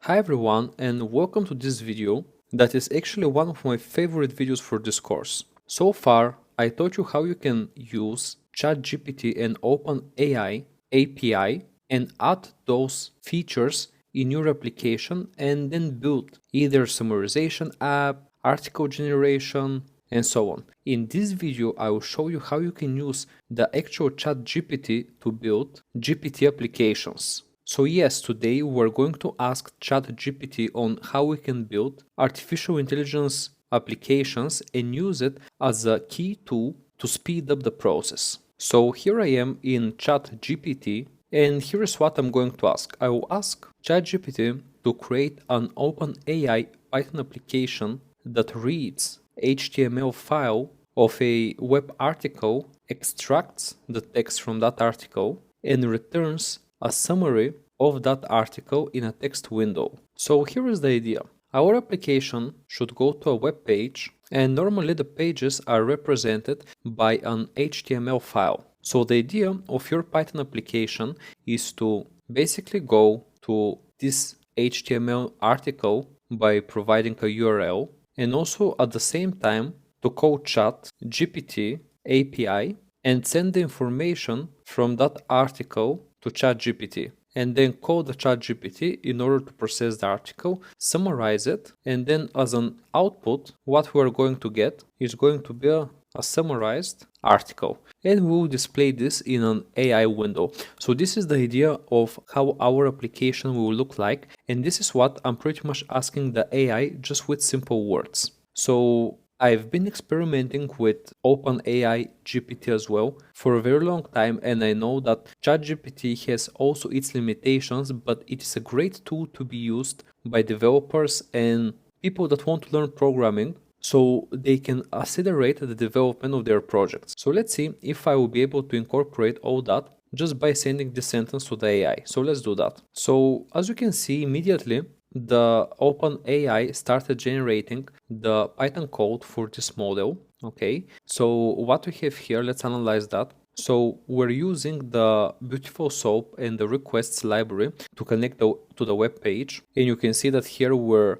Hi everyone and welcome to this video that is actually one of my favorite videos for this course. So far, I taught you how you can use ChatGPT and OpenAI API and add those features in your application and then build either summarization app, article generation, and so on. In this video, I will show you how you can use the actual ChatGPT to build GPT applications. So yes, today we're going to ask ChatGPT on how we can build artificial intelligence applications and use it as a key tool to speed up the process. So here I am in ChatGPT and here is what I'm going to ask. I will ask ChatGPT to create an OpenAI Python application that reads HTML file of a web article, extracts the text from that article, and returns a summary of that article in a text window. So here is the idea. Our application should go to a web page, and normally the pages are represented by an HTML file. So the idea of your Python application is to basically go to this HTML article by providing a URL, and also at the same time to call ChatGPT API and send the information from that article to ChatGPT, and then call the ChatGPT in order to process the article, summarize it, and then as an output, what we are going to get is going to be a summarized article, and we will display this in an AI window. So this is the idea of how our application will look like, and this is what I'm pretty much asking the AI just with simple words. So I've been experimenting with OpenAI GPT as well for a very long time, and I know that ChatGPT has also its limitations, but it is a great tool to be used by developers and people that want to learn programming so they can accelerate the development of their projects. So let's see if I will be able to incorporate all that just by sending this sentence to the AI. So let's do that. So as you can see immediately, the OpenAI started generating the Python code for this model. Okay, so what we have here, let's analyze that. So we're using the beautiful soap and the requests library to connect to the web page, and you can see that here we're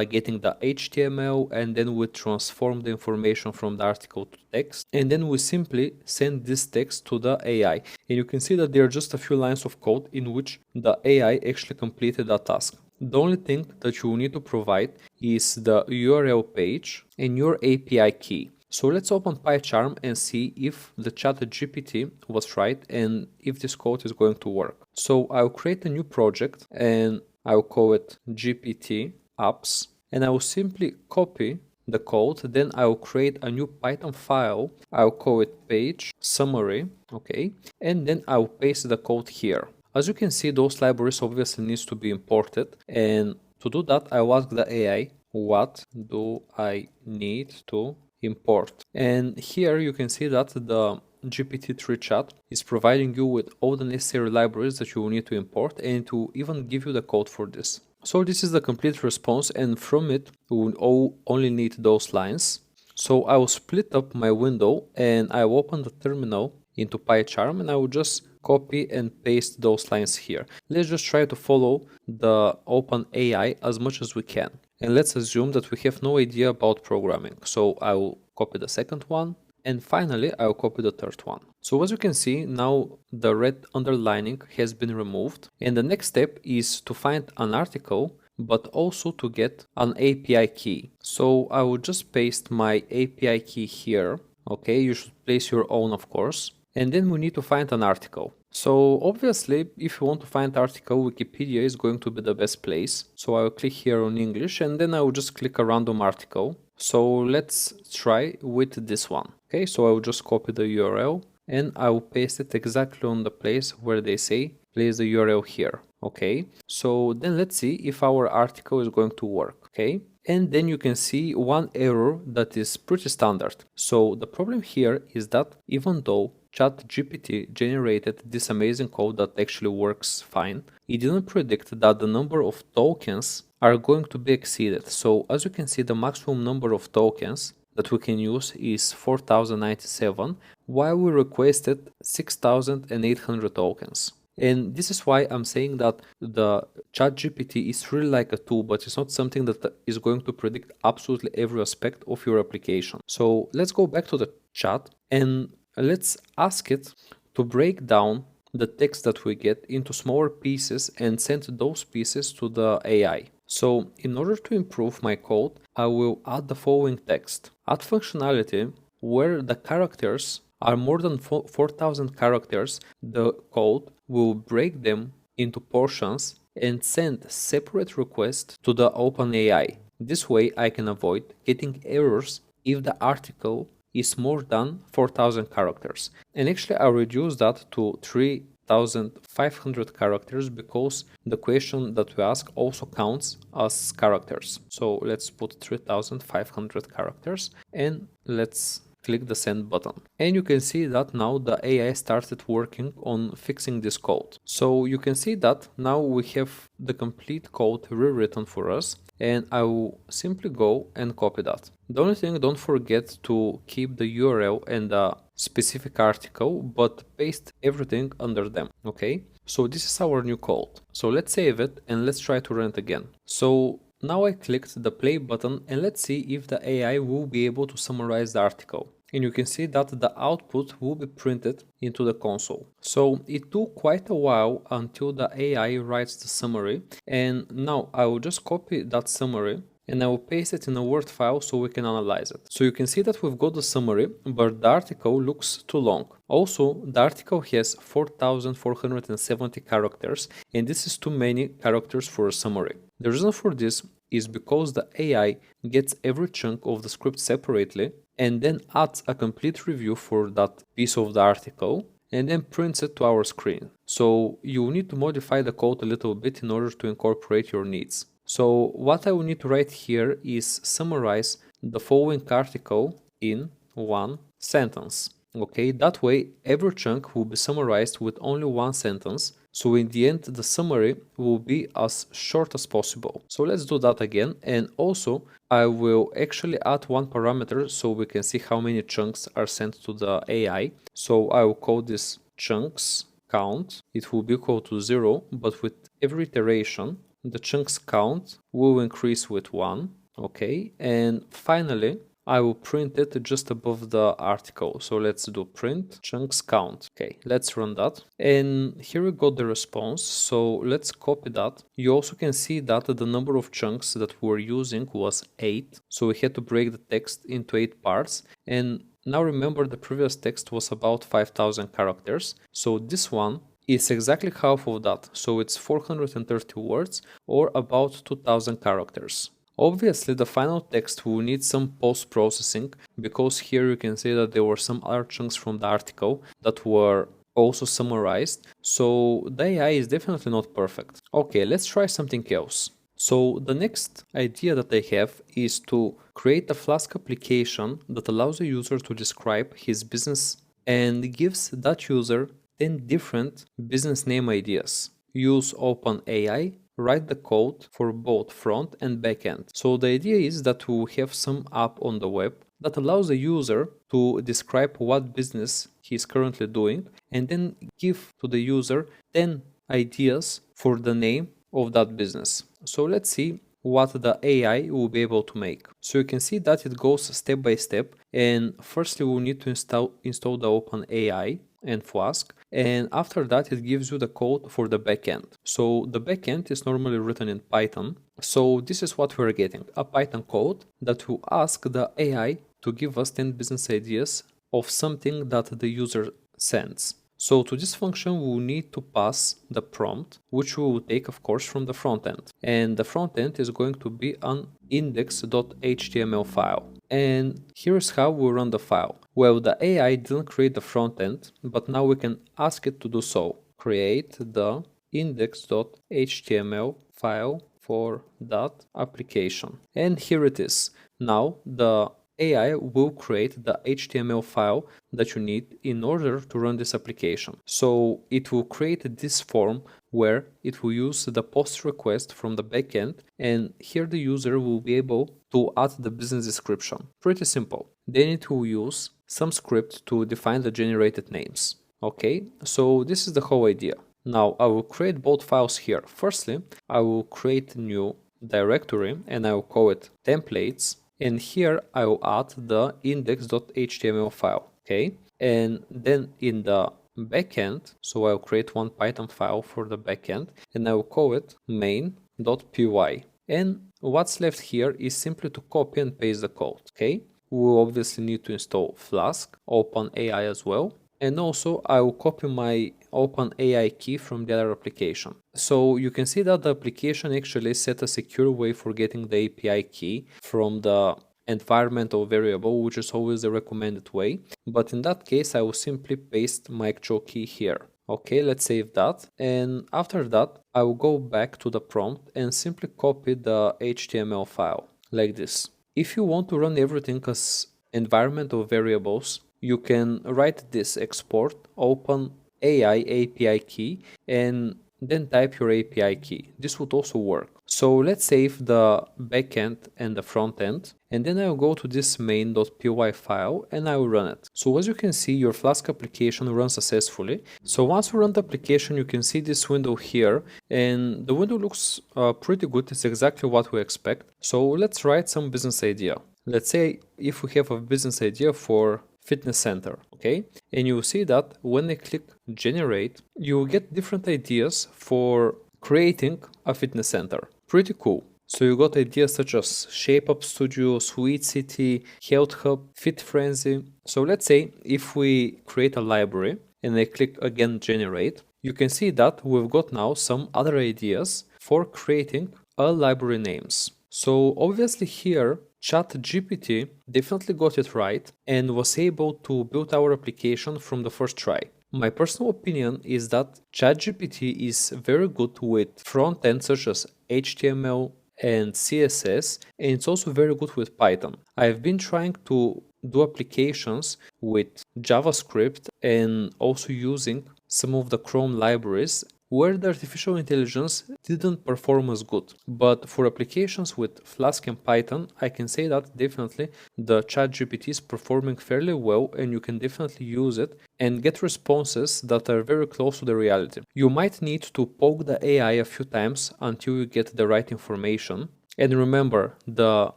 getting the HTML, and then we transform the information from the article to text, and then we simply send this text to the AI, and you can see that there are just a few lines of code in which the AI actually completed that task. The only thing that you will need to provide is the URL page and your API key. So let's open PyCharm and see if the ChatGPT was right and if this code is going to work. So I'll create a new project and I'll call it GPT apps, and I will simply copy the code. Then I will create a new Python file. I'll call it page summary, okay, and then I will paste the code here. As you can see, those libraries obviously needs to be imported, and to do that I will ask the AI, what do I need to import? And here you can see that the GPT-3 chat is providing you with all the necessary libraries that you will need to import, and to even give you the code for this. So this is the complete response, and from it we will only need those lines. So I will split up my window and I will open the terminal into PyCharm, and I will just copy and paste those lines here. Let's just try to follow the OpenAI as much as we can. And let's assume that we have no idea about programming. So I will copy the second one, and finally I will copy the third one. So as you can see, now the red underlining has been removed, and the next step is to find an article but also to get an API key. So I will just paste my API key here. Okay, you should place your own, of course. And then we need to find an article. So obviously, if you want to find article, Wikipedia is going to be the best place. So I will click here on English, and then I will just click a random article. So let's try with this one. Okay, so I will just copy the URL and I will paste it exactly on the place where they say place the URL here. Okay, so then let's see if our article is going to work. Okay, and then you can see one error that is pretty standard. So the problem here is that even though ChatGPT generated this amazing code that actually works fine, it didn't predict that the number of tokens are going to be exceeded. So as you can see, the maximum number of tokens that we can use is 4097, while we requested 6800 tokens. And this is why I'm saying that the ChatGPT is really like a tool, but it's not something that is going to predict absolutely every aspect of your application. So let's go back to the chat and let's ask it to break down the text that we get into smaller pieces and send those pieces to the AI. So in order to improve my code, I will add the following text. Add functionality where the characters are more than 4,000 characters, the code will break them into portions and send separate requests to the OpenAI. This way I can avoid getting errors if the article is more than 4,000 characters. And actually I reduce that to 3,500 characters because the question that we ask also counts as characters. So let's put 3,500 characters and let's click the send button. And you can see that now the AI started working on fixing this code. So you can see that now we have the complete code rewritten for us, and I will simply go and copy that. The only thing, don't forget to keep the URL and the specific article, but paste everything under them, okay? So this is our new code. So let's save it and let's try to run it again. So now I clicked the play button and let's see if the AI will be able to summarize the article. And you can see that the output will be printed into the console. So it took quite a while until the AI writes the summary, and now I will just copy that summary and I will paste it in a Word file so we can analyze it. So you can see that we've got the summary, but the article looks too long. Also, the article has 4,470 characters, and this is too many characters for a summary. The reason for this is because the AI gets every chunk of the script separately and then adds a complete review for that piece of the article and then prints it to our screen. So you will need to modify the code a little bit in order to incorporate your needs. So what I will need to write here is summarize the following article in one sentence. Okay, that way every chunk will be summarized with only one sentence. So in the end, the summary will be as short as possible. So let's do that again. And also I will actually add one parameter so we can see how many chunks are sent to the AI. So I will call this chunks count. It will be equal to 0, but with every iteration, the chunks count will increase with 1. Okay, and finally, I will print it just above the article. So let's do print chunks count. Okay, let's run that. And here we got the response. So let's copy that. You also can see that the number of chunks that we were using was 8. So we had to break the text into 8 parts. And now remember the previous text was about 5,000 characters. So this one is exactly half of that. So it's 430 words or about 2,000 characters. Obviously, the final text will need some post-processing because here you can see that there were some other chunks from the article that were also summarized. So the AI is definitely not perfect. Okay, let's try something else. So the next idea that I have is to create a Flask application that allows a user to describe his business and gives that user 10 different business name ideas. Use OpenAI, write the code for both front and back end. So the idea is that we have some app on the web that allows the user to describe what business he is currently doing and then give to the user 10 ideas for the name of that business. So let's see what the AI will be able to make. So you can see that it goes step by step, and firstly we'll need to install the OpenAI and Flask, and after that it gives you the code for the backend. So the backend is normally written in Python. So this is what we're getting, a Python code that will ask the AI to give us 10 business ideas of something that the user sends. So to this function, we will need to pass the prompt, which we will take, of course, from the front end. And the front end is going to be an index.html file. And here's how we run the file. Well, the AI didn't create the front end, but now we can ask it to do so. Create the index.html file for that application. And here it is. Now the AI will create the HTML file that you need in order to run this application. So it will create this form where it will use the post request from the backend, and here the user will be able to add the business description. Pretty simple. Then it will use some script to define the generated names. Okay, so this is the whole idea. Now I will create both files here. Firstly, I will create a new directory and I will call it templates. And here I will add the index.html file. Okay. And then in the backend, so I'll create one Python file for the backend and I will call it main.py. And what's left here is simply to copy and paste the code. Okay. We'll obviously need to install Flask, OpenAI as well. And also I will copy my OpenAI key from the other application. So you can see that the application actually set a secure way for getting the API key from the environmental variable, which is always the recommended way. But in that case, I will simply paste my actual key here. Okay, let's save that. And after that, I will go back to the prompt and simply copy the HTML file like this. If you want to run everything as environmental variables, you can write this export open AI API key and then type your API key. This would also work. So let's save the backend and the front end, and then I'll go to this main.py file and I will run it. So as you can see, your Flask application runs successfully. So once you run the application, you can see this window here, and the window looks pretty good. It's exactly what we expect. So let's write some business idea. Let's say if we have a business idea for fitness center, okay? And you will see that when I click generate, you will get different ideas for creating a fitness center. Pretty cool. So you got ideas such as Shape Up Studio, Sweet City, Health Hub, Fit Frenzy. So let's say if we create a library and I click again generate, you can see that we've got now some other ideas for creating a library names. So obviously here ChatGPT definitely got it right and was able to build our application from the first try. My personal opinion is that ChatGPT is very good with front end such as HTML and CSS, and it's also very good with Python. I've been trying to do applications with JavaScript and also using some of the Chrome libraries where the artificial intelligence didn't perform as good. But for applications with Flask and Python, I can say that definitely the ChatGPT is performing fairly well and you can definitely use it and get responses that are very close to the reality. You might need to poke the AI a few times until you get the right information. And remember, the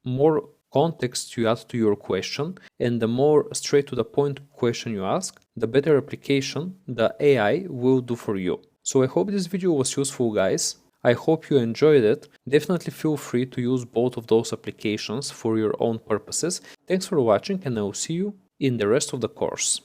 more context you add to your question and the more straight to the point question you ask, the better application the AI will do for you. So I hope this video was useful, guys. I hope you enjoyed it. Definitely feel free to use both of those applications for your own purposes. Thanks for watching and I will see you in the rest of the course.